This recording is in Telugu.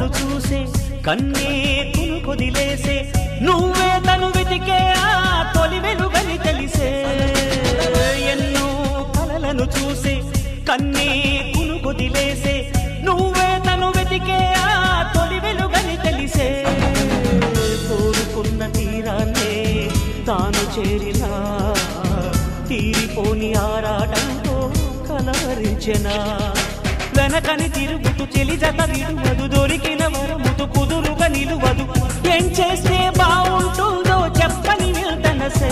కలలను చూసే కన్నే కొదిలేసే నువ్వే తను వెతికే ఆ తొలి వెలుగని తెలిసే ఎన్నో కలలను చూసే కన్నే కొదిలేసే నువ్వే తను వెతికే ఆ తొలి వెలుగని తెలిసే కోరుకున్న తీరాన్నే తాను చేరినా తీరిపోని ఆరాటంతో కలవరించెనా వెనకని తిరుగుతూ చెలి జత విడువదు దొరికిన వరముతు కుదురుగా నిలువదు ఏం చేస్తే బాగుంటుందో చెప్పని వెళ్తనసే